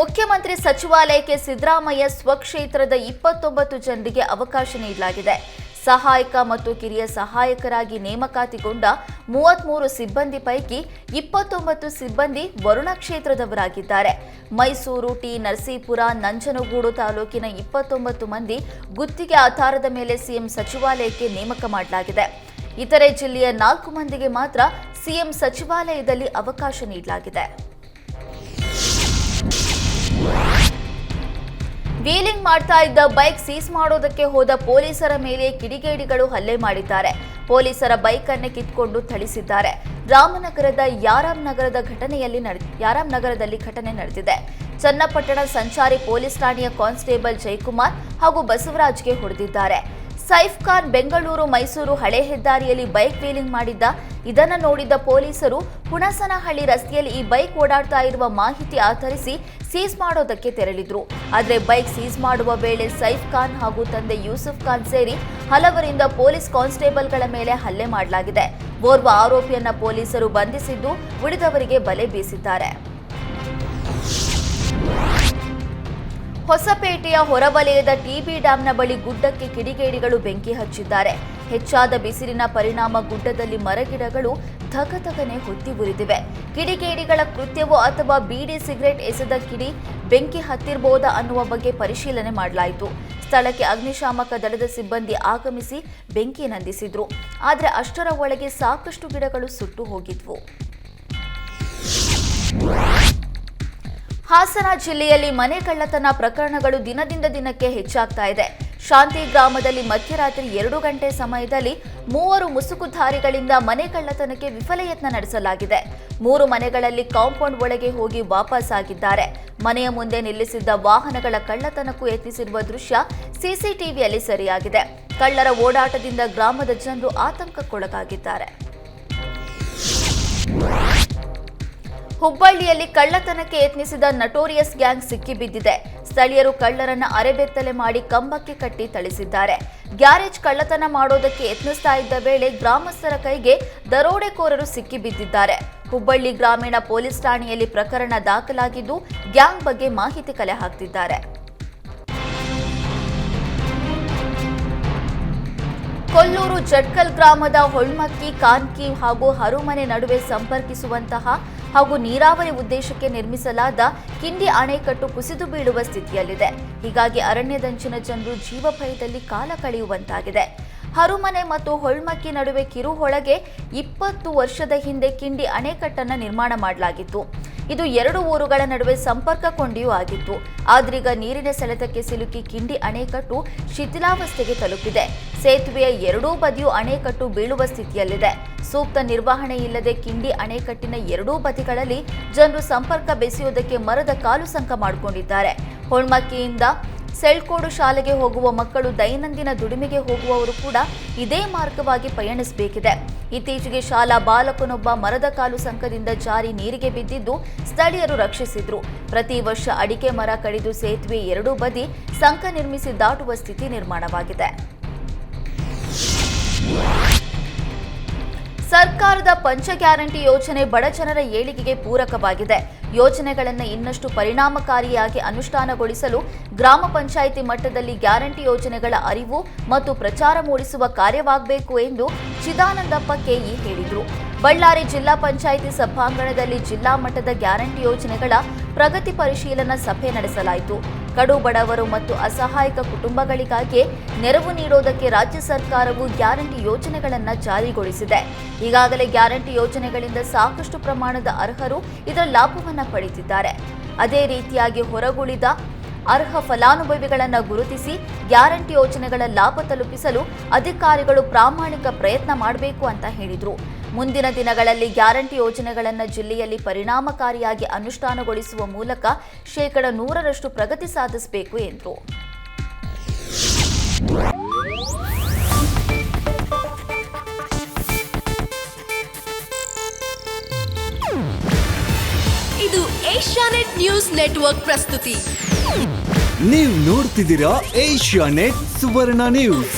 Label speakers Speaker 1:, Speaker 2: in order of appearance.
Speaker 1: ಮುಖ್ಯಮಂತ್ರಿ ಸಚಿವಾಲಯಕ್ಕೆ ಸಿದ್ದರಾಮಯ್ಯ ಸ್ವಕ್ಷೇತ್ರದ 29 ಜನರಿಗೆ ಅವಕಾಶ ನೀಡಲಾಗಿದೆ. ಸಹಾಯಕ ಮತ್ತು ಕಿರಿಯ ಸಹಾಯಕರಾಗಿ ನೇಮಕಾತಿಗೊಂಡ 33 ಸಿಬ್ಬಂದಿ ಪೈಕಿ 29 ಸಿಬ್ಬಂದಿ ವರುಣ ಕ್ಷೇತ್ರದವರಾಗಿದ್ದಾರೆ. ಮೈಸೂರು, ಟಿ ನರಸೀಪುರ, ನಂಜನಗೂಡು ತಾಲೂಕಿನ 29 ಮಂದಿ ಗುತ್ತಿಗೆ ಆಧಾರದ ಮೇಲೆ ಸಿಎಂ ಸಚಿವಾಲಯಕ್ಕೆ ನೇಮಕ ಮಾಡಲಾಗಿದೆ. ಇತರೆ ಜಿಲ್ಲೆಯ 4 ಮಂದಿಗೆ ಮಾತ್ರ ಸಿಎಂ ಸಚಿವಾಲಯದಲ್ಲಿ ಅವಕಾಶ ನೀಡಲಾಗಿದೆ. ವೀಲಿಂಗ್ ಮಾಡ್ತಾ ಇದ್ದ ಬೈಕ್ ಸೀಸ್ ಮಾಡೋದಕ್ಕೆ ಹೋದ ಪೊಲೀಸರ ಮೇಲೆ ಕಿಡಿಗೇಡಿಗಳು ಹಲ್ಲೆ ಮಾಡಿದ್ದಾರೆ. ಪೊಲೀಸರ ಬೈಕ್ ಅನ್ನೇ ಕಿತ್ಕೊಂಡು ಥಳಿಸಿದ್ದಾರೆ. ರಾಮನಗರದ ಯಾರಾಮ್ ನಗರದಲ್ಲಿ ಘಟನೆ ನಡೆದಿದೆ. ಚನ್ನಪಟ್ಟಣ ಸಂಚಾರಿ ಪೊಲೀಸ್ ಠಾಣೆಯ ಕಾನ್ಸ್ಟೇಬಲ್ ಜಯಕುಮಾರ್ ಹಾಗೂ ಬಸವರಾಜ್ಗೆ ಹೊಡೆದಿದ್ದಾರೆ. ಸೈಫ್ ಖಾನ್ ಬೆಂಗಳೂರು ಮೈಸೂರು ಹಳೆ ಹೆದ್ದಾರಿಯಲ್ಲಿ ಬೈಕ್ ವೀಲಿಂಗ್ ಮಾಡಿದ್ದ. ಇದನ್ನು ನೋಡಿದ್ದ ಪೊಲೀಸರು ಹುಣಸನಹಳ್ಳಿ ರಸ್ತೆಯಲ್ಲಿ ಈ ಬೈಕ್ ಓಡಾಡ್ತಾ ಇರುವ ಮಾಹಿತಿ ಆಧರಿಸಿ ಸೀಸ್ ಮಾಡೋದಕ್ಕೆ ತೆರಳಿದ್ರು. ಆದರೆ ಬೈಕ್ ಸೀಸ್ ಮಾಡುವ ವೇಳೆ ಸೈಫ್ ಖಾನ್ ಹಾಗೂ ತಂದೆ ಯೂಸುಫ್ ಖಾನ್ ಸೇರಿ ಹಲವರಿಂದ ಪೊಲೀಸ್ ಕಾನ್ಸ್ಟೇಬಲ್ಗಳ ಮೇಲೆ ಹಲ್ಲೆ ಮಾಡಲಾಗಿದೆ. ಓರ್ವ ಆರೋಪಿಯನ್ನ ಪೊಲೀಸರು ಬಂಧಿಸಿದ್ದು, ಉಳಿದವರಿಗೆ ಬಲೆ ಬೀಸಿದ್ದಾರೆ. ಹೊಸಪೇಟೆಯ ಹೊರವಲಯದ ಟಿಬಿ ಡ್ಯಾಂನ ಬಳಿ ಗುಡ್ಡಕ್ಕೆ ಕಿಡಿಗೇಡಿಗಳು ಬೆಂಕಿ ಹಚ್ಚಿದ್ದಾರೆ. ಹೆಚ್ಚಾದ ಬಿಸಿಲಿನ ಪರಿಣಾಮ ಗುಡ್ಡದಲ್ಲಿ ಮರಗಿಡಗಳು ಧಗಧಗನೆ ಹೊತ್ತಿ ಉರಿದಿವೆ. ಕಿಡಿಗೇಡಿಗಳ ಕೃತ್ಯವೋ ಅಥವಾ ಬೀಡಿ ಸಿಗರೆಟ್ ಎಸೆದ ಕಿಡಿ ಬೆಂಕಿ ಹತ್ತಿರಬಹುದಾ ಅನ್ನುವ ಬಗ್ಗೆ ಪರಿಶೀಲನೆ ಮಾಡಲಾಯಿತು. ಸ್ಥಳಕ್ಕೆ ಅಗ್ನಿಶಾಮಕ ದಳದ ಸಿಬ್ಬಂದಿ ಆಗಮಿಸಿ ಬೆಂಕಿ ನಂದಿಸಿದ್ರು. ಆದರೆ ಅಷ್ಟರ ಒಳಗೆ ಸಾಕಷ್ಟು ಗಿಡಗಳು ಸುಟ್ಟು ಹೋಗಿದ್ವು. ಹಾಸನ ಜಿಲ್ಲೆಯಲ್ಲಿ ಮನೆ ಕಳ್ಳತನ ಪ್ರಕರಣಗಳು ದಿನದಿಂದ ದಿನಕ್ಕೆ ಹೆಚ್ಚಾಗ್ತಾ ಇದೆ. ಶಾಂತಿ ಗ್ರಾಮದಲ್ಲಿ ಮಧ್ಯರಾತ್ರಿ 2 ಗಂಟೆ ಸಮಯದಲ್ಲಿ 3 ಮುಸುಕುಧಾರಿಗಳಿಂದ ಮನೆ ಕಳ್ಳತನಕ್ಕೆ ವಿಫಲ ಯತ್ನ ನಡೆಸಲಾಗಿದೆ. 3 ಮನೆಗಳಲ್ಲಿ ಕಾಂಪೌಂಡ್ ಒಳಗೆ ಹೋಗಿ ವಾಪಸ್ ಆಗಿದ್ದಾರೆ. ಮನೆಯ ಮುಂದೆ ನಿಲ್ಲಿಸಿದ್ದ ವಾಹನಗಳ ಕಳ್ಳತನಕ್ಕೂ ಯತ್ನಿಸಿರುವ ದೃಶ್ಯ ಸಿಸಿಟಿವಿಯಲ್ಲಿ ಸೆರೆಯಾಗಿದೆ. ಕಳ್ಳರ ಓಡಾಟದಿಂದ ಗ್ರಾಮದ ಜನರು ಆತಂಕಕ್ಕೊಳಗಾಗಿದ್ದಾರೆ. ಹುಬ್ಬಳ್ಳಿಯಲ್ಲಿ ಕಳ್ಳತನಕ್ಕೆ ಯತ್ನಿಸಿದ ನಟೋರಿಯಸ್ ಗ್ಯಾಂಗ್ ಸಿಕ್ಕಿಬಿದ್ದಿದೆ. ಸ್ಥಳೀಯರು ಕಳ್ಳರನ್ನ ಅರೆಬೆತ್ತಲೆ ಮಾಡಿ ಕಂಬಕ್ಕೆ ಕಟ್ಟಿ ಥಳಿಸಿದ್ದಾರೆ. ಗ್ಯಾರೇಜ್ ಕಳ್ಳತನ ಮಾಡೋದಕ್ಕೆ ಯತ್ನಿಸ್ತಾ ಇದ್ದ ವೇಳೆ ಗ್ರಾಮಸ್ಥರ ಕೈಗೆ ದರೋಡೆಕೋರರು ಸಿಕ್ಕಿಬಿದ್ದಿದ್ದಾರೆ. ಹುಬ್ಬಳ್ಳಿ ಗ್ರಾಮೀಣ ಪೊಲೀಸ್ ಠಾಣೆಯಲ್ಲಿ ಪ್ರಕರಣ ದಾಖಲಾಗಿದ್ದು, ಗ್ಯಾಂಗ್ ಬಗ್ಗೆ ಮಾಹಿತಿ ಕಲೆ ಹಾಕ್ತಿದ್ದಾರೆ. ಕೊಲ್ಲೂರು ಜಟ್ಕಲ್ ಗ್ರಾಮದ ಹೊಳ್ಮಕ್ಕಿ, ಕಾನ್ಕಿ ಹಾಗೂ ಹರುಮನೆ ನಡುವೆ ಸಂಪರ್ಕಿಸುವಂತಹ ಹಾಗೂ ನೀರಾವರಿ ಉದ್ದೇಶಕ್ಕೆ ನಿರ್ಮಿಸಲಾದ ಕಿಂಡಿ ಅಣೆಕಟ್ಟು ಕುಸಿದು ಬೀಳುವ ಸ್ಥಿತಿಯಲ್ಲಿದೆ. ಹೀಗಾಗಿ ಅರಣ್ಯದಂಚಿನ ಜನರು ಜೀವಭಯದಲ್ಲಿ ಕಾಲ ಕಳೆಯುವಂತಾಗಿದೆ. ಹರುಮನೆ ಮತ್ತು ಹೊಳ್ಮಕ್ಕಿ ನಡುವೆ ಕಿರುಹೊಳಗೆ 20 ವರ್ಷದ ಹಿಂದೆ ಕಿಂಡಿ ಅಣೆಕಟ್ಟನ್ನು ನಿರ್ಮಾಣ ಮಾಡಲಾಗಿತ್ತು. ಇದು 2 ಊರುಗಳ ನಡುವೆ ಸಂಪರ್ಕ ಕೊಂಡಿಯೂ ಆಗಿತ್ತು. ಆದ್ರೀಗ ನೀರಿನ ಸೆಳೆತಕ್ಕೆ ಸಿಲುಕಿ ಕಿಂಡಿ ಅಣೆಕಟ್ಟು ಶಿಥಿಲಾವಸ್ಥೆಗೆ ತಲುಪಿದೆ. ಸೇತುವೆಯ 2 ಬದಿಯೂ ಅಣೆಕಟ್ಟು ಬೀಳುವ ಸ್ಥಿತಿಯಲ್ಲಿದೆ. ಸೂಕ್ತ ನಿರ್ವಹಣೆ ಇಲ್ಲದೆ ಕಿಂಡಿ ಅಣೆಕಟ್ಟಿನ 2 ಬದಿಗಳಲ್ಲಿ ಜನರು ಸಂಪರ್ಕ ಬೆಸೆಯುವುದಕ್ಕೆ ಮರದ ಕಾಲು ಸಂಕ ಮಾಡಿಕೊಂಡಿದ್ದಾರೆ. ಹೊಳ್ಮಕ್ಕಿಯಿಂದ ಸೆಳ್ಕೋಡು ಶಾಲೆಗೆ ಹೋಗುವ ಮಕ್ಕಳು, ದೈನಂದಿನ ದುಡಿಮೆಗೆ ಹೋಗುವವರು ಕೂಡ ಇದೇ ಮಾರ್ಗವಾಗಿ ಪಯಣಿಸಬೇಕಿದೆ. ಇತ್ತೀಚೆಗೆ ಶಾಲಾ ಬಾಲಕನೊಬ್ಬ ಮರದ ಕಾಲು ಸಂಕದಿಂದ ಜಾರಿ ನೀರಿಗೆ ಬಿದ್ದಿದ್ದು ಸ್ಥಳೀಯರು ರಕ್ಷಿಸಿದ್ರು. ಪ್ರತಿ ವರ್ಷ ಅಡಿಕೆ ಮರ ಕಡಿದು ಸೇತುವೆ 2 ಬದಿ ಸಂಕ ನಿರ್ಮಿಸಿ ದಾಟುವ ಸ್ಥಿತಿ ನಿರ್ಮಾಣವಾಗಿದೆ. ಸರ್ಕಾರದ ಪಂಚ ಗ್ಯಾರಂಟಿ ಯೋಜನೆ ಬಡ ಜನರ ಏಳಿಗೆಗೆ ಪೂರಕವಾಗಿದೆ. ಯೋಜನೆಗಳನ್ನು ಇನ್ನಷ್ಟು ಪರಿಣಾಮಕಾರಿಯಾಗಿ ಅನುಷ್ಠಾನಗೊಳಿಸಲು ಗ್ರಾಮ ಪಂಚಾಯಿತಿ ಮಟ್ಟದಲ್ಲಿ ಗ್ಯಾರಂಟಿ ಯೋಜನೆಗಳ ಅರಿವು ಮತ್ತು ಪ್ರಚಾರ ಮೂಡಿಸುವ ಕಾರ್ಯವಾಗಬೇಕು ಎಂದು ಚಿದಾನಂದಪ್ಪ ಕೆಇ ಹೇಳಿದರು. ಬಳ್ಳಾರಿ ಜಿಲ್ಲಾ ಪಂಚಾಯಿತಿ ಸಭಾಂಗಣದಲ್ಲಿ ಜಿಲ್ಲಾ ಮಟ್ಟದ ಗ್ಯಾರಂಟಿ ಯೋಜನೆಗಳ ಪ್ರಗತಿ ಪರಿಶೀಲನಾ ಸಭೆ ನಡೆಸಲಾಯಿತು. ಕಡು ಬಡವರು ಮತ್ತು ಅಸಹಾಯಕ ಕುಟುಂಬಗಳಿಗಾಗಿ ನೆರವು ನೀಡೋದಕ್ಕೆ ರಾಜ್ಯ ಸರ್ಕಾರವು ಗ್ಯಾರಂಟಿ ಯೋಜನೆಗಳನ್ನು ಜಾರಿಗೊಳಿಸಿದೆ. ಈಗಾಗಲೇ ಗ್ಯಾರಂಟಿ ಯೋಜನೆಗಳಿಂದ ಸಾಕಷ್ಟು ಪ್ರಮಾಣದ ಅರ್ಹರು ಇದರ ಲಾಭವನ್ನು ಪಡೆದಿದ್ದಾರೆ. ಅದೇ ರೀತಿಯಾಗಿ ಹೊರಗುಳಿದ ಅರ್ಹ ಫಲಾನುಭವಿಗಳನ್ನು ಗುರುತಿಸಿ ಗ್ಯಾರಂಟಿ ಯೋಜನೆಗಳ ಲಾಭ ತಲುಪಿಸಲು ಅಧಿಕಾರಿಗಳು ಪ್ರಾಮಾಣಿಕ ಪ್ರಯತ್ನ ಮಾಡಬೇಕು ಅಂತ ಹೇಳಿದರು. ಮುಂದಿನ ದಿನಗಳಲ್ಲಿ ಗ್ಯಾರಂಟಿ ಯೋಜನೆಗಳನ್ನು ಜಿಲ್ಲೆಯಲ್ಲಿ ಪರಿಣಾಮಕಾರಿಯಾಗಿ ಅನುಷ್ಠಾನಗೊಳಿಸುವ ಮೂಲಕ 100% ಪ್ರಗತಿ ಸಾಧಿಸಬೇಕು ಎಂದರು.
Speaker 2: ಇದು ಏಷ್ಯಾನೆಟ್ ನ್ಯೂಸ್ ನೆಟ್ವರ್ಕ್ ಪ್ರಸ್ತುತಿ.
Speaker 3: ನೀವು ನೋಡ್ತಿದ್ದೀರಾ ಏಷ್ಯಾನೆಟ್ ಸುವರ್ಣ ನ್ಯೂಸ್.